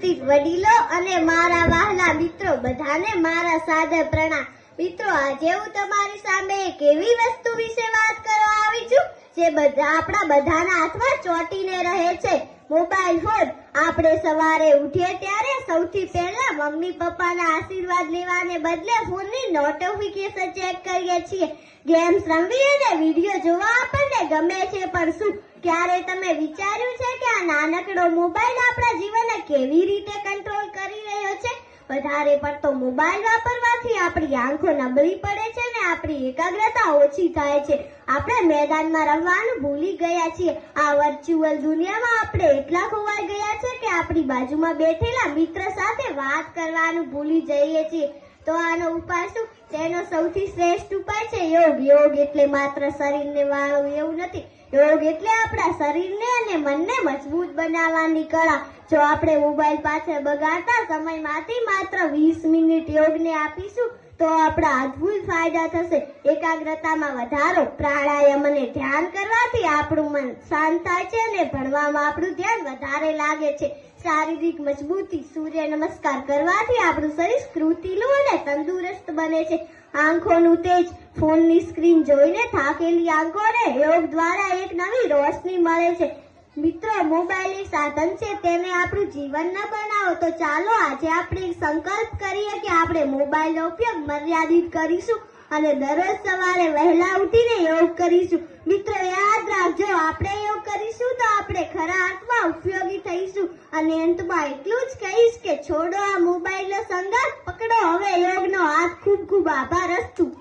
વડીલો અને મારા વહાલા મિત્રો બધાને મારા સાદર પ્રણામ। મિત્રો, આજે હું તમારી સામે એક એવી વસ્તુ વિશે વાત કરવા આવી છું જે આપણા બધાના હાથમાં ચોંટીને રહે છે, મોબાઈલ ફોન। આપણે સવારે ઉઠીએ ત્યારે સૌથી પહેલા મમ્મી પપ્પાના આશીર્વાદ લેવાને બદલે ફોનની નોટિફિકેશન ચેક કરીએ છીએ। ગેમ્સ રમવી અને વિડીયો જોવા આપણને ગમે છે, પણ શું ક્યારે તમે વિચાર્યું છે કે આ નાનકડો મોબાઈલ આપણા જીવનને કેવી રીતે કંટ્રોલ કરી રહ્યો છે? વધારે પડતો મોબાઈલ વાપરવાથી આપણી આંખો નબળી પડે છે અને આપણી એકાગ્રતા ઓછી થાય છે। આપણે મેદાનમાં રમવાનું ભૂલી ગયા છીએ। આ વર્ચ્યુઅલ દુનિયામાં આપણે એટલા ખોવાઈ ગયા છે કે આપણી બાજુમાં બેઠેલા મિત્ર સાથે વાત કરવાનું ભૂલી જઈએ છીએ। તો આનો ઉપાય શું? તેનો સૌથી શ્રેષ્ઠ ઉપાય છે યોગ। યોગ એટલે માત્ર શરીરને વાળવું એવું નથી। યોગ એટલે આપણા શરીરને અને મનને મજબૂત બનાવવાની કળા। જો આપણે મોબાઈલ પાછળ બગાડતા સમયમાંથી માત્ર 20 મિનિટ યોગને આપીશું તો આપણા અદ્ભુત ફાયદા થશે। એકાગ્રતામાં વધારો, પ્રાણાયામ અને ધ્યાન કરવાથી આપણું મન શાંત થાય છે અને ભણવામાં આપણું ધ્યાન વધારે લાગે છે। શારીરિક મજબૂતી, સૂર્ય નમસ્કાર કરવાથી આપણું શરીર સ્ફૂર્તિલું અને તંદુરસ્ત બને છે। આંખોનું તેજ, ફોનની સ્ક્રીન જોઈને થાકેલી આંખોને યોગ દ્વારા એક નવી રોશની મળે છે। મિત્રો, મોબાઈલ એક સાધન છે, તેને આપણું જીવન ન બનાવો। તો ચાલો આજે આપણે એક સંકલ્પ કરીએ કે આપણે મોબાઈલનો ઉપયોગ મર્યાદિત કરીશું અને દરરોજ સવારે વહેલા ઉઠીને યોગ કરીશું। મિત્રો, યાદ રાખજો, આપણે યોગ કરીશું તો આપણે ખરા અર્થમાં ઉપયોગી થઈશું। અને અંતમાં એટલું જ કહીશ કે છોડો આ મોબાઈલનો સંગાથ, પકડો હવે યોગનો હાથ। ખૂબ ખૂબ આભાર। અસ્તુ।